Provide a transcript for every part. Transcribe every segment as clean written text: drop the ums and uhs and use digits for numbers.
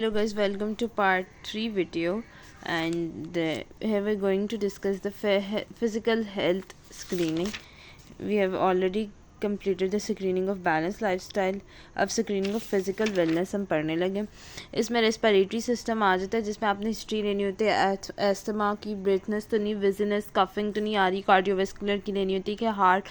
Hello guys, welcome to part 3 video, and here we're going to discuss the physical health screening. We have already completed the screening of balanced lifestyle. अब screening of physical wellness हम पढ़ने लगे। इसमें respiratory system आ जाता है, जिसमें आपने history लेनी होती है एस्थमा की, ब्रेथनेस तो नहीं, विजनेस, कफिंग तो नहीं आ रही, कार्डियोवेस्कुलर की लेनी होती है कि हार्ट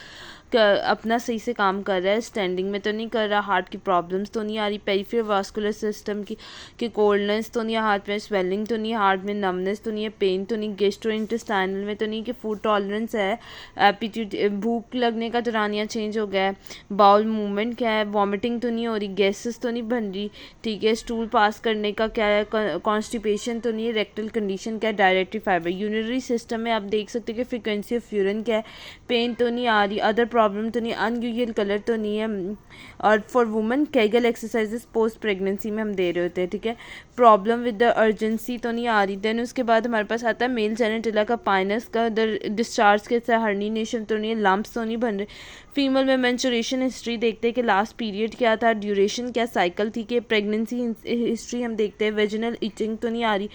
अपना सही से काम कर रहा है, स्टैंडिंग में तो नहीं कर रहा, हार्ट की प्रॉब्लम्स तो नहीं आ रही, पेरिफेरल वास्कुलर सिस्टम की कि कोल्डनेस तो नहीं है, हार्ट में स्वेलिंग तो नहीं है, हार्ट में नमनेस तो नहीं है, पेन तो नहीं, गेस्ट्रोइंटेस्टाइनल में तो नहीं कि फूड टॉलरेंस है, एपीट्यूड भूख लगने का दौरानिया चेंज हो गया है, बाउल मूवमेंट क्या है, वॉमिटिंग तो नहीं हो रही, गैसेस तो नहीं बन रही, ठीक है, स्टूल पास करने का क्या है, कॉन्स्टिपेशन तो नहीं है, रेक्टल कंडीशन क्या है, डायरेक्टरी फाइबर, यूरिनरी सिस्टम में आप देख सकते हो कि फ्रिक्वेंसी ऑफ यूरिन क्या है, पेन तो नहीं आ रही, अदर प्रॉब्लम तो नहीं, अनयूजुअल कलर तो नहीं है, और for women Kegel exercises post pregnancy में हम दे रहे होते हैं, ठीक है, प्रॉब्लम विद द अर्जेंसी तो नहीं आ रही। देन उसके बाद हमारे पास आता है मेल जेनेटिला का पाइनस का डिस्चार्ज कैसा है, हर्निनेशन तो नहीं है, लम्प्स तो नहीं बन रहे। फीमेल में मेंस्ट्रुएशन हिस्ट्री देखते हैं कि लास्ट पीरियड क्या था, ड्यूरेशन क्या, साइकिल थी कि, प्रेगनेंसी हिस्ट्री हम देखते हैं, वेजिनल इचिंग तो नहीं आ रही,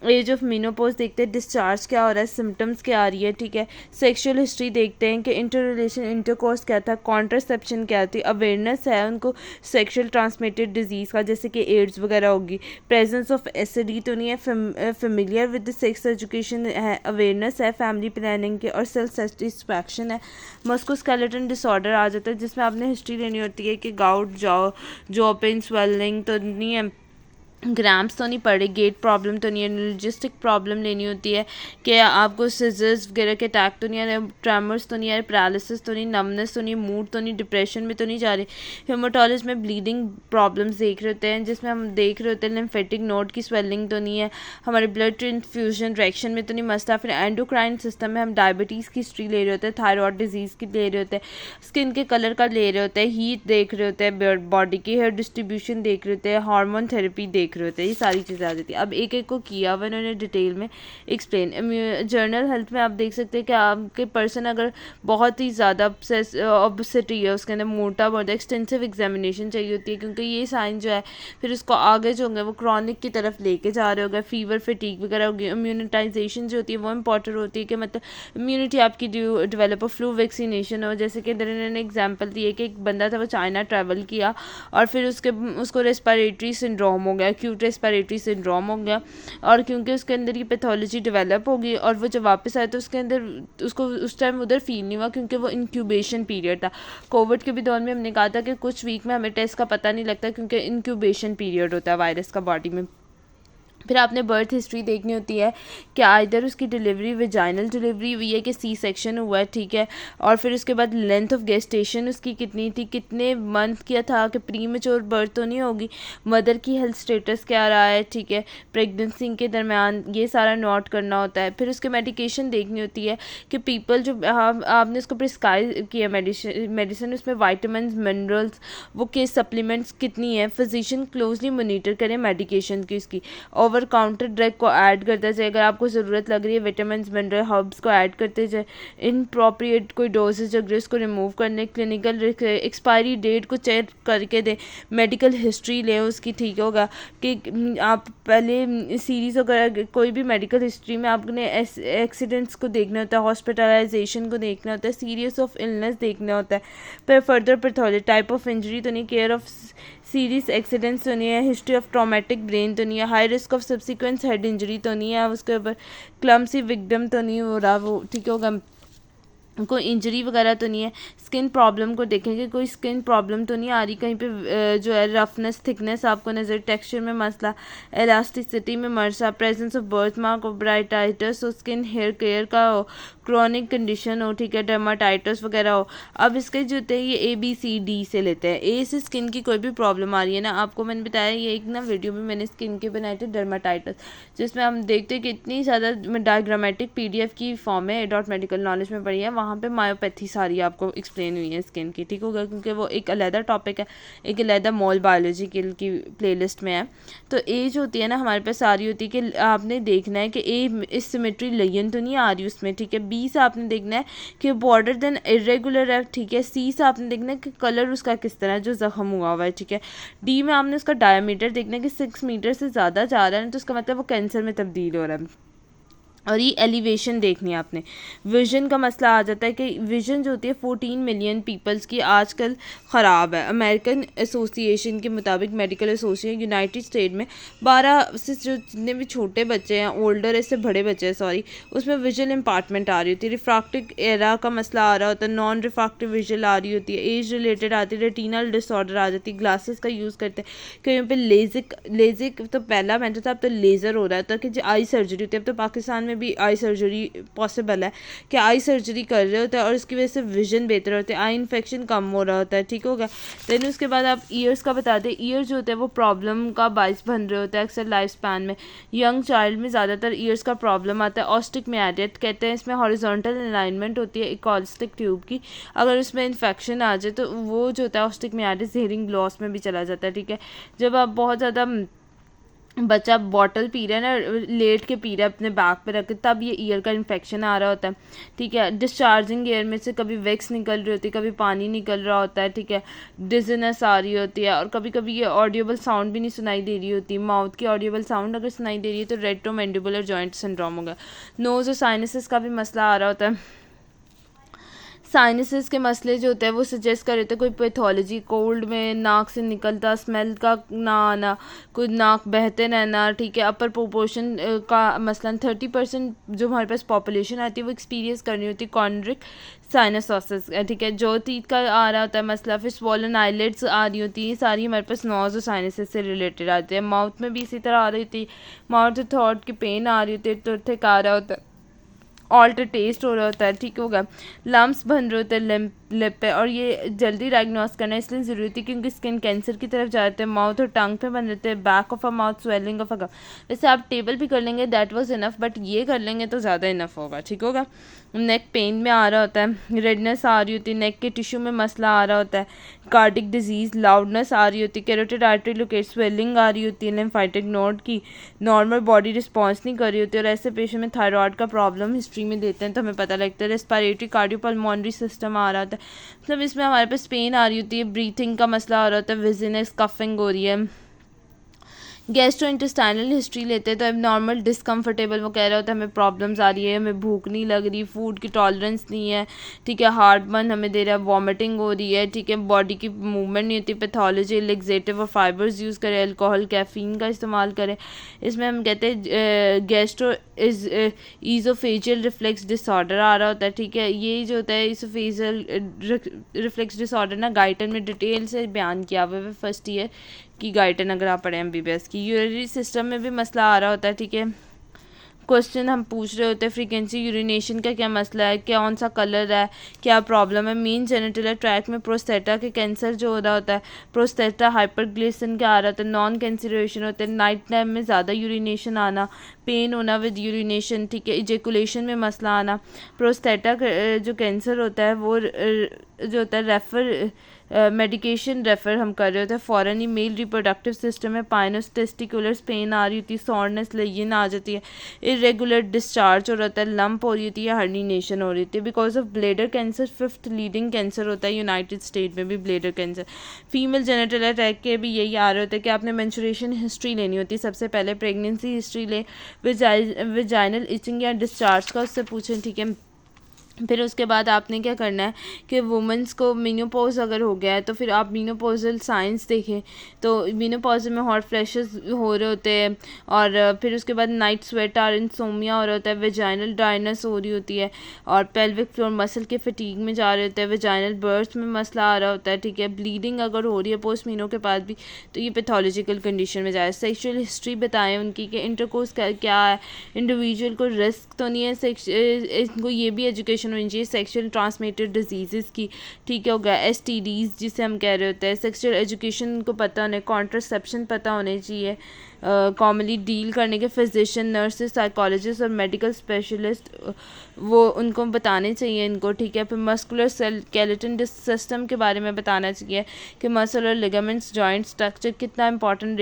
एज ऑफ मीनोपोज देखते हैं, डिस्चार्ज क्या हो रहा है, सिम्टम्स क्या आ रही है, ठीक है, सेक्सुअल हिस्ट्री देखते हैं कि इंटर रिलेशन इंटरकोर्स क्या था, कॉन्ट्रासेप्शन क्या थी, अवेयरनेस है उनको सेक्सुअल ट्रांसमिटेड डिजीज़ का जैसे कि एड्स वगैरह होगी, प्रेजेंस ऑफ एसिडी तो नहीं है, familiar with the sex education है, अवेयरनेस है फैमिली प्लानिंग के, और सेल्फ सेटिस्फैक्शन है। मस्कुलोस्केलेटल डिसऑर्डर आ जाता है, जिसमें आपने हिस्ट्री लेनी होती है कि गाउट जॉ पेन स्वेलिंग तो नहीं है, ग्राम्स तो नहीं पड़े, गेट प्रॉब्लम तो नहीं है, लॉजिस्टिक प्रॉब्लम लेनी होती है कि आपको सिजर्स वगैरह के अटैक तो नहीं आ रहे, ट्रेमर्स तो नहीं आ रहे, पैरालिसिस तो नहीं, नमनेस तो नहीं, मूड तो नहीं, डिप्रेशन में तो नहीं जा रहे, हेमाटोलॉजी में ब्लीडिंग प्रॉब्लम्स देख रहे होते हैं, जिसमें हम देख रहे होते हैं लिम्फेटिक नोड की स्वेलिंग तो नहीं है, हमारे ब्लड ट्रांसफ्यूजन रिएक्शन में तो नहीं मसला, फिर एंडोक्राइन सिस्टम में हम डायबिटीज़ की हिस्ट्री ले रहे होते हैं, थायरॉयड डिजीज़ की ले रहे होते हैं, स्किन के कलर का ले रहे होते हैं, हीट देख रहे होते हैं, बॉडी की हेयर डिस्ट्रीब्यूशन देख रहे होते हैं, हार्मोन थेरेपी देख रहे होते हैं, ये सारी चीज़ें आ जाती है। अब एक एक को किया हुआ इन्होंने डिटेल में एक्सप्लेन। जर्नल हेल्थ में आप देख सकते हैं कि आपके पर्सन अगर बहुत ही ज़्यादा ऑब्सेसिटी है, उसके अंदर मोटा बहुत एक्सटेंसिव एग्जामिनेशन चाहिए होती है, क्योंकि ये साइन जो है फिर उसको आगे जो होंगे वो क्रॉनिक की तरफ लेके जा रहे होगा, फीवर फिटीक वगैरह होगी, इम्यूनिटाइजेशन जो होती है वो इंपॉर्टेंट होती है कि मतलब इम्यूनिटी आपकी डेवलप हो, फ्लू वैक्सीनेशन हो, जैसे कि इधर इन्होंने एग्जाम्पल दिए कि एक बंदा था वो चाइना ट्रैवल किया और फिर उसको रेस्पिरेटरी सिंड्रोम हो गया, एक्यूट रेस्पिरेटरी सिंड्रोम हो गया, और क्योंकि उसके अंदर ये पैथोलॉजी डेवलप होगी और वो जब वापस आए तो उसके अंदर उसको उस टाइम उधर फील नहीं हुआ, क्योंकि वो इंक्यूबेशन पीरियड था। कोविड के भी दौर में हमने कहा था कि कुछ वीक में हमें टेस्ट का पता नहीं लगता, क्योंकि इंक्यूबेशन पीरियड होता है वायरस का बॉडी में। फिर आपने बर्थ हिस्ट्री देखनी होती है कि इधर उसकी डिलीवरी वेजाइनल डिलीवरी हुई है कि सी सेक्शन हुआ है, ठीक है, और फिर उसके बाद लेंथ ऑफ गेस्टेशन उसकी कितनी थी, कितने मंथ किया था, कि प्री मेच्योर बर्थ तो नहीं होगी, मदर की हेल्थ स्टेटस क्या रहा है, ठीक है, प्रेगनेंसी के दरमियान ये सारा नोट करना होता है। फिर उसके मेडिकेशन देखनी होती है कि पीपल जो आपने उसको प्रिस्क्राइब किया मेडिसिन उसमें वाइटामिन मिनरल्स वो के सप्लीमेंट्स कितनी है, फिजिशियन क्लोजली मोनीटर करें मेडिकेशन की, इसकी ओवर काउंटर ड्रग को ऐड करते जाए, अगर आपको ज़रूरत लग रही है विटामिन मिनरल हर्ब्स को ऐड करते जाए, इनप्रोप्रिएट कोई डोजेज अगर उसको रिमूव करने, क्लिनिकल एक्सपायरी डेट को चेक करके दें, मेडिकल हिस्ट्री लें उसकी, ठीक होगा कि आप पहले सीरीज़ अगर कोई भी मेडिकल हिस्ट्री में आपने एक्सीडेंट्स को देखना होता है, हॉस्पिटलाइजेशन को देखना होता है, सीरियस ऑफ इलनेस देखना होता है, फिर further pathology, type of injury तो नहीं, केयर ऑफ सीरियस एक्सीडेंट्स तो नहीं है, हिस्ट्री ऑफ ट्रॉमेटिक ब्रेन तो नहीं है, high risk of subsequence head injury तो नहीं है, उसके ऊपर क्लम्सी विक्टिम तो नहीं हो रहा, वो ठीक होगा, कोई इंजरी वगैरह तो नहीं है, स्किन प्रॉब्लम को देखेंगे, कोई स्किन प्रॉब्लम तो नहीं आ रही, कहीं पे जो है रफनेस थिकनेस आपको नज़र, टेक्सचर में मसला, एलास्टिसिटी में मसला, presence of birth mark of brightitis हो, स्किन हेयर केयर का हो, क्रॉनिक कंडीशन हो, ठीक है, डर्माटाइटिस वगैरह हो। अब इसके जो होते हैं ये ABCD से लेते हैं। ए से स्किन की कोई भी प्रॉब्लम आ रही है ना, आपको मैंने बताया ये एक ना वीडियो में मैंने स्किन के बनाए थे डर्माटाइटिस, जिसमें हम देखते हैं कि इतनी ज़्यादा डायग्रामेटिक PDF की फॉर्म है, डॉट मेडिकल नॉलेज में पढ़ी है, वहाँ पे मायोपैथी सारी आपको एक्सप्लेन हुई है स्किन की, ठीक होगा, क्योंकि वो एक अलहदा टॉपिक है, एक अलहदा मॉल बायोलॉजी की प्लेलिस्ट में है। तो ए जो होती है ना हमारे पास सारी होती है कि आपने देखना है कि ए सिमेट्री लेयन तो नहीं आ रही उसमें, ठीक है, बी बी से आपने देखना है कि बॉर्डर देन इरेगुलर है, ठीक है। सी से आपने देखना है कि कलर उसका किस तरह है जो ज़ख्म हुआ हुआ है, ठीक है। डी में आपने उसका डायमीटर देखना है कि 6 मीटर से ज़्यादा जा रहा है तो उसका मतलब वो कैंसर में तब्दील हो रहा है। और ये एलिवेशन देखनी है आपने। विज़न का मसला आ जाता है कि विज़न जो होती है 14 मिलियन पीपल्स की आजकल ख़राब है। अमेरिकन एसोसिएशन के मुताबिक, मेडिकल एसोसिएशन यूनाइटेड स्टेट में 12 से जो जितने भी छोटे बच्चे हैं, ओल्डर इससे बड़े बच्चे हैं सॉरी, उसमें विजुअल इम्पार्टमेंट आ रही होती है। रिफ्रैक्टिव एरा का मसला आ रहा होता है, नॉन रिफ्रैक्टिव विजुअल आ रही होती है, एज रिलेटेड आती है, रेटिनल डिसऑर्डर आ जाती है, ग्लासेस का यूज़ करते हैं कहीं पे लेजिक तो पहला मैटर था, अब तो लेज़र हो रहा है, ताकि जो आई सर्जरी होती है, अब तो पाकिस्तान में भी आई सर्जरी पॉसिबल है कि आई सर्जरी कर रहे होते हैं और उसकी वजह से विजन बेहतर होता है, आई इन्फेक्शन कम हो रहा होता है, ठीक हो गया। देन उसके बाद आप ईयर्स का बता दें। ईयर जो होता है वो प्रॉब्लम का बाइस बन रहे होता है अक्सर लाइफ स्पैन में। यंग चाइल्ड में ज़्यादातर ईयर्स का प्रॉब्लम आता है। ऑस्टिक मैरियट कहते हैं, इसमें हॉरिजॉन्टल अलाइनमेंट होती है इकोस्टिक ट्यूब की, अगर उसमें इन्फेक्शन आ जाए तो वो जो होता है ऑस्टिक मैरियट हेयरिंग लॉस में भी चला जाता है, ठीक है। जब आप बहुत ज़्यादा बच्चा बॉटल पी रहा है ना, लेट के पी रहा है अपने बैक पे रख के, तब ये ईयर का इन्फेक्शन आ रहा होता है, ठीक है। डिस्चार्जिंग एयर में से कभी वेक्स निकल रही होती है, कभी पानी निकल रहा होता है, ठीक है। डिजीनेस आ रही होती है और कभी कभी ये ऑडियोबल साउंड भी नहीं सुनाई दे रही होती। माउथ की ऑडियोबल साउंड अगर सुनाई दे रही है तो रेट्रोमैंडिबुलर जॉइंट सिंड्रोम होगा। नोज़ और साइनसेस का भी मसला आ रहा होता है। साइनसेस के मसले जो होते हैं वो सजेस्ट कर रहे थे कोई पैथोलॉजी, कोल्ड में नाक से निकलता स्मेल का ना आना, कोई नाक बहते रहना, ठीक है। अपर प्रोपोर्शन का मसलन 30% जो हमारे पास पॉपुलेशन आती है वो एक्सपीरियंस करनी होती है कॉन्ड्रिक साइनसोसिस, ठीक है। जो टीथ का आ रहा होता है मसला, फिर स्वॉलन आईलेट्स आ रही होती है, सारी हमारे पास नोज और साइनसेस से रिलेटेड आती है। माउथ में भी इसी तरह आ रही होती है, माउथ थॉट की पेन आ रही होती है, टूथिक आ रहा होता है, ऑल्टर टेस्ट हो रहा होता है, ठीक होगा। लम्प्स बन रहे होते हैं लिप पे, और ये जल्दी डायग्नोस करना इसलिए ज़रूरी थी क्योंकि स्किन कैंसर की तरफ जाते हैं। माउथ और टंग पे बन रहते हैं, back of a mouth, swelling of a gum. वैसे आप टेबल भी कर लेंगे दैट वाज इनफ, बट ये कर लेंगे तो ज़्यादा इनफ होगा, ठीक होगा। नेक पेन में आ रहा होता है, रेडनेस आ रही होती है, नेक के टिश्यू में मसला आ रहा होता है, कार्डिक डिजीज़, लाउडनेस आ रही होती है, कैरोटिड आर्टरी लोकेट, स्वेलिंग आ रही होती है, लिम्फेटिक नोड की नॉर्मल बॉडी रिस्पॉन्स नहीं कर रही होती, और ऐसे पेशेंट में थायराइड का प्रॉब्लम हिस्ट्री में देते हैं तो हमें पता लगता है। रेस्पिरेटरी कार्डियोपल्मोनरी सिस्टम आ रहा होता है, मतलब इसमें हमारे पास पेन आ रही होती है, ब्रीथिंग का मसला आ रहा होता है, विजिनेस, कफिंग हो रही है। गैस्ट्रो इंटेस्टाइनल हिस्ट्री लेते हैं तो अब नॉर्मल डिस्कम्फर्टेबल, वो कह रहा होता है हमें प्रॉब्लम्स आ रही है, हमें भूख नहीं लग रही, फूड की टॉलरेंस नहीं है, ठीक है। हार्ट बर्न हमें दे रहा है, वॉमिटिंग हो रही है, ठीक है। बॉडी की मूवमेंट नहीं होती। पैथोलॉजी लेक्सेटिव और फाइबर्स यूज़ करें, अल्कोहल कैफीन का इस्तेमाल करें। इसमें हम कहते हैं गैस्ट्रो ईजोफेजियल रिफ्लेक्स डिसऑर्डर आ रहा होता है, ठीक है। ये जो होता है ईजोफेजियल रिफ्लेक्स डिसऑर्डर ना गाइटन में डिटेल से बयान किया हुआ है फर्स्ट ईयर की गाइडन अगर आप पढ़ें MBBS की। यूरिनरी सिस्टम में भी मसला आ रहा होता है, ठीक है। क्वेश्चन हम पूछ रहे होते हैं फ्रीक्वेंसी यूरिनेशन का क्या मसला है, कौन सा कलर है, क्या प्रॉब्लम है। मेन जेनिटल ट्रैक्ट में प्रोस्टेटा के कैंसर जो हो रहा होता है, प्रोस्टेटा हाइपरग्लिसन का आ रहा होता है, नॉन कैंसरेशन होते हैं, नाइट टाइम में ज़्यादा यूरिनेशन आना, पेन होना विद यूरिनेशन, ठीक है। इजेकुलेशन में मसला आना। प्रोस्टेटा जो कैंसर होता है वो जो होता है रेफर मेडिकेशन रेफ़र हम कर रहे होते हैं फ़ौरन ही। मेल रिप्रोडक्टिव सिस्टम में पाइनस टेस्टिकुलर पेन आ रही होती है, सॉरनेस लेगिन आ जाती है, इरेगुलर डिस्चार्ज हो रहा है, लंप हो रही होती है, हर्निनेशन हो रही होती है। Because of bladder cancer 5th leading cancer होता है यूनाइटेड स्टेट में भी bladder cancer. Female genital attack के भी यही आ रहे होते हैं कि आपने मेंस्ट्रुएशन हिस्ट्री लेनी होती है, सबसे पहले प्रेगनेंसी हिस्ट्री ले, विजाइनल इचिंग या डिस्चार्ज का उससे पूछें, ठीक है। फिर उसके बाद आपने क्या करना है कि वुमेंस को मीनोपॉज अगर हो गया है तो फिर आप मीनोपॉजल साइंस देखें, तो मीनोपॉज में हॉट फ्लैशेस हो रहे होते हैं, और फिर उसके बाद नाइट स्वेट और इंसोमिया हो रहा होता है, वेजाइनल ड्राइनेस हो रही होती है, और पेल्विक फ्लोर मसल के फटीग में जा रहे होते हैं, वेजाइनल बर्थ में मसला आ रहा होता है, ठीक है। ब्लीडिंग अगर हो रही है पोस्ट मीनो के बाद भी तो ये पैथोलॉजिकल कंडीशन में जाए। सेक्शुअल हिस्ट्री बताएं उनकी कि इंटरकोर्स क्या है, इंडिविजुअल को रिस्क तो नहीं है, इनको ये भी एजुकेशन होनी चाहिए सेक्सुअल ट्रांसमिटेड डिजीज़ की, ठीक है। हो गया STDs जिसे हम कह रहे होते हैं, सेक्सुअल एजुकेशन को पता होने, कॉन्ट्रासेप्शन पता होने चाहिए, कॉमनली डील करने के फिजिशियन, नर्सेस, साइकोलॉजिस्ट और मेडिकल स्पेशलिस्ट, वो उनको बताने चाहिए इनको, ठीक है। फिर मस्कुलर स्केलेटन सिस्टम के बारे में बताना चाहिए कि मसल और लिगामेंट्स, जॉइंट स्ट्रक्चर कितना इंपॉर्टेंट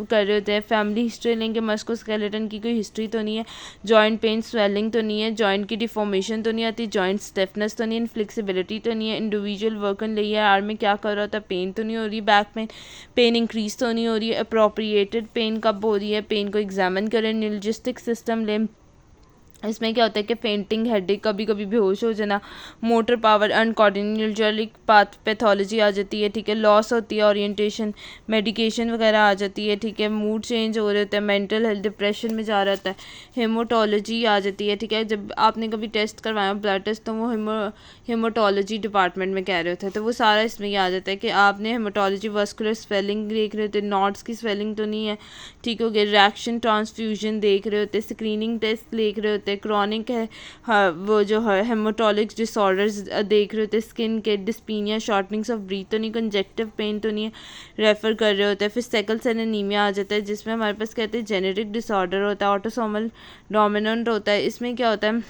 कर रहे होते हैं। फैमिली हिस्ट्री लेंगे, मस्कुलर स्केलेटन की कोई हिस्ट्री तो नहीं है, जॉइंट पेन, स्वेलिंग तो नहीं है, जॉइंट की डिफॉर्मेशन तो नहीं आती, जॉइंट स्टिफनेस तो नहीं है, फ्लेक्सिबिलिटी तो नहीं है, इंडिविजुअल वर्क इन लिया आर्म में क्या कर रहा होता है, पेन तो नहीं हो रही, बैक पेन इंक्रीज तो नहीं हो रही है, अप्रोप्रिएटेड पेन कब हो रही है, पेन को एग्जामिन करें। न्यूरोलॉजिस्टिक सिस्टम लें, इसमें क्या होता है कि फेंटिंग, हेडेक, कभी कभी बेहोश हो जाना, motor power, uncoordinated path pathology आ जाती है, ठीक है। लॉस होती है ओरिएंटेशन, मेडिकेशन वगैरह आ जाती है, ठीक है। मूड चेंज हो रहे होते हैं, मेंटल हेल्थ, डिप्रेशन में जा रहा होता है, हेमोटोलॉजी आ जाती है, ठीक है। जब आपने कभी टेस्ट करवाया ब्लड टेस्ट तो वो हेमोटोलॉजी डिपार्टमेंट में कह रहे होते हैं, तो वो सारा इसमें ही आ जाता है कि आपने हेमोटोलॉजी, वस्कुलर स्वेलिंग देख रहे होते, नॉट्स की स्वेलिंग तो नहीं है, ठीक हो गया। रिएक्शन ट्रांसफ्यूजन देख रहे होते, स्क्रीनिंग टेस्ट देख रहे होते, क्रॉनिक है, हाँ, वो जो है हेमाटोलिक डिसऑर्डर्स देख रहे होते, स्किन के डिस्पीनिया, शॉर्टनिंग्स ऑफ ब्रीथ तो नहीं, कंजेक्टिव पेन तो नहीं है, रेफर कर रहे होते हैं। फिर सेकल सेल एनीमिया आ जाता है, जिसमें हमारे पास कहते हैं जेनेटिक डिसऑर्डर होता है, ऑटोसोमल डोमिनेंट होता है। इसमें क्या होता है,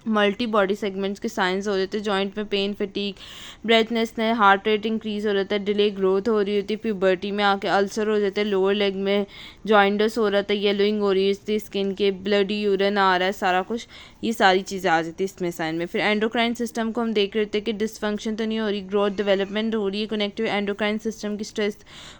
मल्टी बॉडी सेगमेंट्स के साइंस हो जाते हैं, जॉइंट में pain, fatigue, breathness, heart rate increase हो जाता है, डिले ग्रोथ हो रही होती है, प्यूबर्टी में आके अल्सर हो जाते हैं, लोअर लेग में जॉइंडस हो रहा था, येलोइंग हो रही है इसकी स्किन के, ब्लडी यूरिन आ रहा है, सारा कुछ ये सारी चीज़ें आ जाती है इसमें साइन में। फिर एंडोक्राइन सिस्टम को हम देख रहे थे कि डिसफंक्शन तो नहीं हो रही, ग्रोथ डेवलपमेंट हो रही है, कनेक्टिव एंडोक्राइन सिस्टम की स्ट्रेस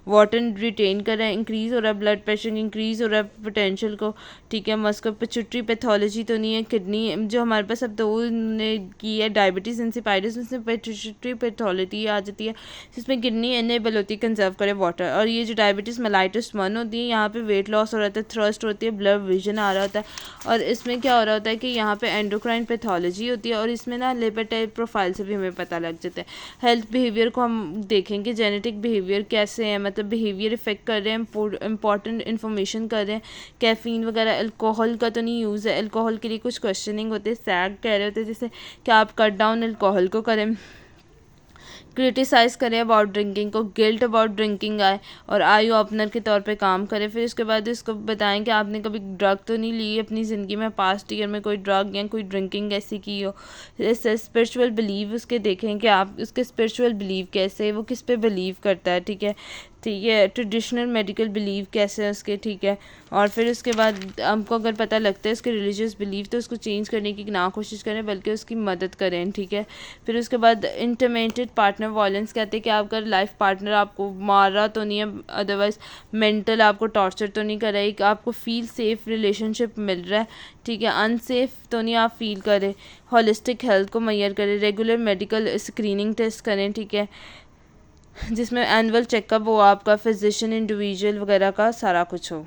वाटर रिटेन कर रहा है, इंक्रीज हो रहा है, ब्लड प्रेशर इंक्रीज हो रहा है, पोटेंशियल को, ठीक है। मस्कुलर पिट्यूटरी पैथोलॉजी तो नहीं है, किडनी जो हमारे पास अब दो ने की है डायबिटीज़ इंसिपाइटिस, उसमें पिट्यूटरी पैथोलॉजी आ जाती है, जिसमें किडनी इनेबल होती है कंजर्व करे वाटर। और ये जो डायबिटीज़ मेलाइटिस 1 होती है, यहाँ पे वेट लॉस हो रहा था, थ्रस्ट होती है, ब्लड विजन आ रहा होता है। और इसमें क्या हो रहा होता है कि यहाँ पे एंडोक्राइन पैथोलॉजी होती है, और इसमें ना लिपिड प्रोफाइल से भी हमें पता लग जाता है। हेल्थ बिहेवियर को हम देखेंगे, जेनेटिक बिहेवियर कैसे है, मतलब बिहेवियर इफेक्ट कर रहे हैं, इंपॉर्टेंट इन्फॉर्मेशन कर रहे हैं, कैफीन वगैरह, अल्कोहल का तो नहीं यूज़ है, अल्कोहल के लिए कुछ क्वेश्चनिंग होते हैं, सैग कह रहे होते हैं जैसे कि आप कट डाउन अल्कोहल को करें, क्रिटिसाइज़ करें अबाउट ड्रिंकिंग को, गिल्ट अबाउट ड्रिंकिंग आए और आई ओपनर के तौर पे काम करें। फिर उसके बाद इसको बताएं कि आपने कभी ड्रग तो नहीं ली अपनी ज़िंदगी में, पास्ट ईयर में कोई ड्रग या कोई ड्रिंकिंग ऐसी की हो। जैसे स्पिरिचुअल बिलीव उसके देखें कि आप उसके स्पिरिचुअल बिलीव कैसे है, वो किस पे बिलीव करता है, ठीक है। ठीक है, ट्रेडिशनल मेडिकल बिलीव कैसे है उसके, ठीक है। और फिर उसके बाद हमको अगर पता लगता है उसके रिलीजियस बिलीव तो उसको चेंज करने की ना कोशिश करें बल्कि उसकी मदद करें, ठीक है। फिर उसके बाद इंटरमेटेड पार्टनर वायलेंस कहते हैं कि आपका लाइफ पार्टनर आपको मार रहा तो नहीं है, अदरवाइज मेंटल आपको टॉर्चर तो नहीं कर रहा है, आपको फील सेफ रिलेशनशिप मिल रहा है, ठीक है, अनसेफ तो नहीं आप फील करें। होलिस्टिक हेल्थ को मैयर करें, रेगुलर मेडिकल स्क्रीनिंग टेस्ट करें, ठीक है, जिसमें एनुअल चेकअप हो आपका, फिजिशियन, इंडिविजुअल वगैरह का सारा कुछ हो।